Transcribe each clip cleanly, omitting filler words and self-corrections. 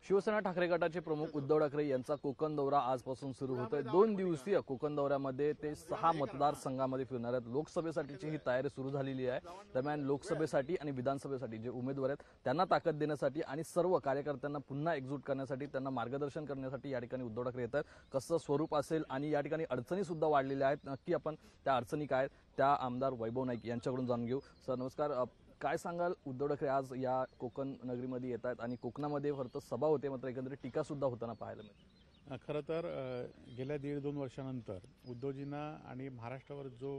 शिवसेना ठाकरे गटाचे प्रमुख उद्धव ठाकरे यांचा कोकण दौरा आजपासून सुरू होतोय। 2 दिवसीय कोकण दौऱ्यामध्ये ते 6 मतदारसंघांमध्ये फिरणार आहेत। लोकसभेसाठीची ही तयारी सुरू झालेली आहे। दरम्यान लोकसभेसाठी आणि विधानसभेसाठी जे उमेदवार आहेत त्यांना ताकद देण्यासाठी आणि सर्व कार्यकर्त्यांना पुन्हा एकजूट करण्यासाठी, त्यांना मार्गदर्शन करण्यासाठी या ठिकाणी उद्धव ठाकरे येतात। कसं स्वरूप असेल आणि या ठिकाणी अडचणी सुद्धा वाढलेल्या आहेत। नक्की आपण त्या अडचणी काय त्या आमदार वैभव नाईक यांच्याकडून जाणून घेऊ। सर नमस्कार, काय सांगाल? उद्धव ठाकरे आज या कोकण नगरीमध्ये येत आहेत आणि कोकणामध्ये फक्त सभा होते, मात्र एकंदरीत टीका सुद्धा होताना पाहायला मिळते। खरं तर गेल्या 1.5-2 वर्षानंतर उद्धवजींना आणि महाराष्ट्रावर जो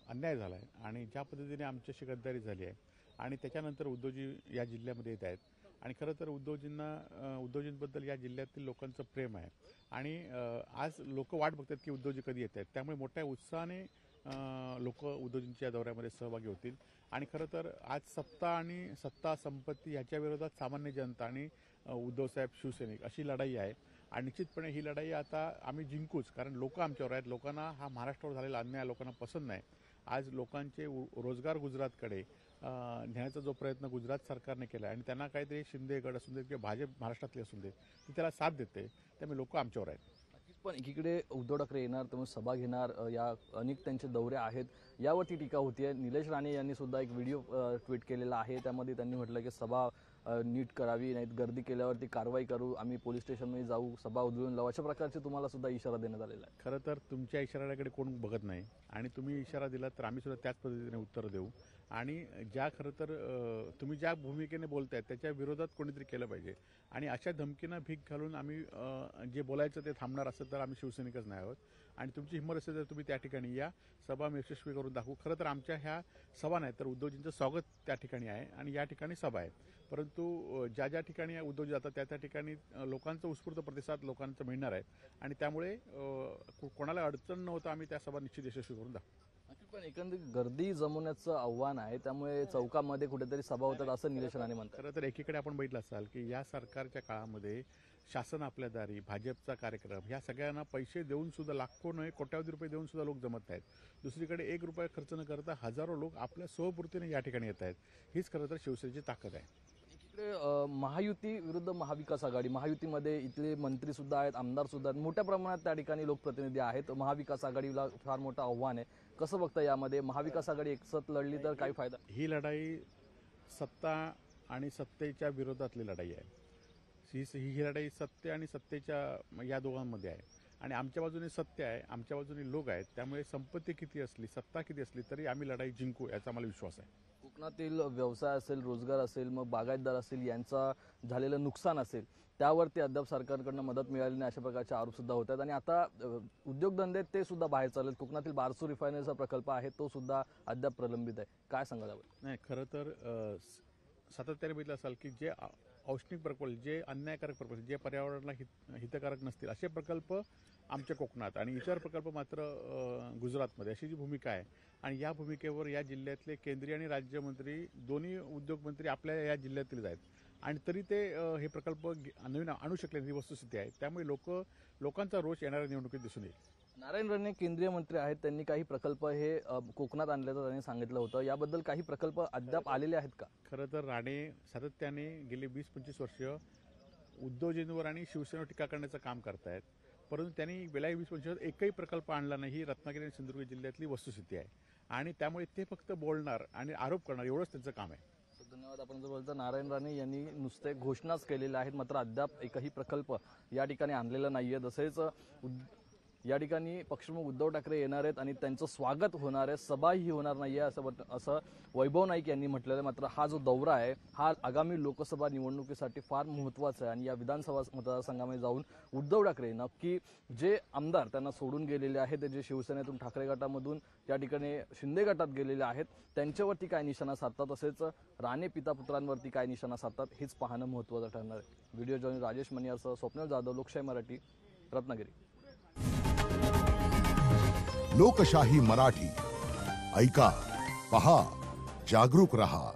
अन्याय झाला आहे आणि ज्या पद्धतीने आमच्याशी गद्दारी झाली आहे आणि त्याच्यानंतर उद्धवजी या जिल्ह्यामध्ये येत आहेत आणि खरं तर उद्धवजींबद्दल या जिल्ह्यातील लोकांचं प्रेम आहे आणि आज लोक वाट बघतात की उद्धवजी कधी येत आहेत। त्यामुळे मोठ्या उत्साहाने लोक उद्धवजींच्या दौऱ्यामध्ये सहभागी होतील आणि खरं तर आज सत्ता आणि सत्ता संपत्ती ह्याच्या विरोधात सामान्य जनता आणि उद्धवसाहेब शिवसैनिक अशी लढाई आहे आणि निश्चितपणे ही लढाई आता आम्ही जिंकूच, कारण लोक आमच्यावर आहेत। लोकांना हा महाराष्ट्रावर झालेला अन्याय लोकांना पसंत नाही। आज लोकांचे रोजगार गुजरातकडे नेण्याचा जो प्रयत्न गुजरात सरकारने केला आणि त्यांना काहीतरी शिंदे गड असून दे किंवा भाजप महाराष्ट्रातले असून दे ती त्याला साथ देते, त्यामुळे लोक आमच्यावर आहेत। पण एकीकडे उद्धव ठाकरे येणार, त्यामुळे सभा घेणार, या अनेक त्यांचे दौरे आहेत, यावरती टीका होतीये। निलेश राणे यांनी सुद्धा एक व्हिडिओ ट्विट केलेला आहे, त्यामध्ये त्यांनी म्हटलं की सभा नीट करावी, नाहीत गर्दी केल्यावरती कारवाई करू, आम्ही पोलीस स्टेशनमध्ये जाऊ, सभा उधळून लावू, अशा प्रकारचे तुम्हाला सुद्धा इशारा देण्यात आलेला आहे। खरं तर तुमच्या इशाऱ्याकडे कोण बघत नाही आणि तुम्ही इशारा दिला तर आम्ही सुद्धा त्याच पद्धतीने उत्तर देऊ आणि खरं तर तुम्ही ज्या भूमिकेने बोलतायत त्याच्या विरोधात कोणीतरी केलं पाहिजे आणि अशा धमकीनं भीक घालून आम्ही जे बोलायचं ते थांबणार असेल तर आम्ही शिवसैनिकच नाही आहोत आणि तुमची हिंमत असेल तर तुम्ही त्या ठिकाणी या, सभा यशस्वी करून दाखवू। खरं तर आमच्या ह्या सभा नाही तर उद्धवजींचं स्वागत त्या ठिकाणी आहे आणि या ठिकाणी सभा आहे, परंतु ज्या ज्या ठिकाणी उद्धवजी जातात त्या ठिकाणी लोकांचा उत्स्फूर्त प्रतिसाद लोकांचा मिळणार आहे आणि त्यामुळे कोणाला अडचण न होता आम्ही त्या सभा निश्चित यशस्वी करून दाखवू। पण एकंदरीत गर्दी जमवण्याचं आव्हान आहे, त्यामुळे चौकामध्ये कुठेतरी सभा होतात असं निलेश राणे म्हणतात। खरं तर एकीकडे आपण बघितलं असाल की या सरकारच्या काळामध्ये शासन आपल्या दारी, भाजपचा कार्यक्रम, ह्या सगळ्यांना पैसे देऊन सुद्धा लाखो नव्हे कोट्यावधी रुपये देऊन सुद्धा लोक जमत आहेत। दुसरीकडे 1 रुपया खर्च न करता हजारो लोक आपल्या स्वपूर्तीने या ठिकाणी येत आहेत। हीच खरं तर शिवसेनेची ताकद आहे। महायुती विरुद्ध महाविकास आघाडी, महायुतीमध्ये इथले मंत्री सुद्धा आहेत, आमदार सुद्धा आहेत, मोठ्या प्रमाणात त्या ठिकाणी लोकप्रतिनिधी आहेत। महाविकास आघाडीला फार मोठं आव्हान आहे, कसं बघता यामध्ये? महाविकास आघाडी एकसाथ लढली तर काय फायदा? ही लढाई सत्ता आणि सत्तेच्या विरोधातली लढाई आहे। ही लढाई सत्य आणि सत्तेच्या या दोघांमध्ये आहे आणि आमच्या बाजूने सत्य आहे, आमच्या बाजूने लोक आहेत, त्यामुळे संपत्ती किती असली, सत्ता किती असली तरी आम्ही लढाई जिंकू याचा मला विश्वास आहे। कोकणातील व्यवसाय असेल, रोजगार असेल, मग बागायतदार असेल, यांचा झालेलं नुकसान असेल, त्यावरती अद्याप सरकारकडनं मदत मिळाली नाही अशा प्रकारचे आरोप सुद्धा होत आहेत आणि आता उद्योगधंदे ते सुद्धा बाहेर चालले। कोकणातील बारसूर रिफायनरीचा प्रकल्प आहे तो सुद्धा अद्याप प्रलंबित आहे, काय सांगाल यावर? नाही, खरं तर सातत्याने बघितलं असाल की जे औष्णिक प्रकल्प, जे अन्यायकारक प्रकल्प, जे पर्यावरणाला हितकारक नसतील असे प्रकल्प आमच्या कोकणात आणि इतर प्रकल्प मात्र गुजरातमध्ये, अशी जी भूमिका आहे आणि या भूमिकेवर या जिल्ह्यातले केंद्रीय आणि राज्यमंत्री दोन्ही उद्योगमंत्री आपल्या या जिल्ह्यातील आहेत आणि तरी ते हे प्रकल्प नवीन आणू शकले ही वस्तुस्थिती आहे। त्यामुळे लोकांचा रोष येणाऱ्या निवडणुकीत दिसून येईल। नारायण राणे केंद्रीय मंत्री आहेत, त्यांनी काही प्रकल्प हे कोकणात आणल्याचं त्यांनी सांगितलं होतं, याबद्दल काही प्रकल्प अद्याप आलेले आहेत का? खरं तर राणे सातत्याने गेली 20-25 वर्ष उद्धवजींवर आणि शिवसेनेवर टीका करण्याचं काम करतायत, परंतु त्यांनी गेल्या 20 वर्षात एकही प्रकल्प आणला नाही, ही रत्नागिरी आणि सिंधुदुर्ग जिल्ह्यातली वस्तुस्थिती आहे आणि त्यामुळे ते फक्त बोलणार आणि आरोप करणार एवढंच त्यांचं काम आहे। धन्यवाद। आपण जर बोलता नारायण राणे यांनी नुसते घोषणाच केलेल्या आहेत, मात्र अद्याप एकही प्रकल्प या ठिकाणी आणलेला नाहीये। तसेच या ठिकाणी पक्षप्रमुख उद्धव ठाकरे येणार आहेत आणि त्यांचं स्वागत होणार आहे, सभाही होणार नाहीये असं वैभव नाईक यांनी म्हटलेलं आहे। मात्र हा जो दौरा आहे हा आगामी लोकसभा निवडणुकीसाठी फार महत्त्वाचा आहे आणि या विधानसभा मतदारसंघामध्ये जाऊन उद्धव ठाकरे नक्की जे आमदार त्यांना सोडून गेलेले आहेत, जे शिवसेनेतून ठाकरे गटामधून त्या ठिकाणी शिंदे गटात गेलेले आहेत, त्यांच्यावरती काय निशाणा साधतात, तसेच राणे पिता पुत्रांवरती काय निशाणा साधतात हेच पाहणं महत्त्वाचं ठरणार आहे। व्हिडिओ जर्नलिस्ट राजेश मनियारसह स्वप्नील जाधव, लोकशाही मराठी, रत्नागिरी। लोकशाही मराठी ऐका, पहा, जागरूक रहा।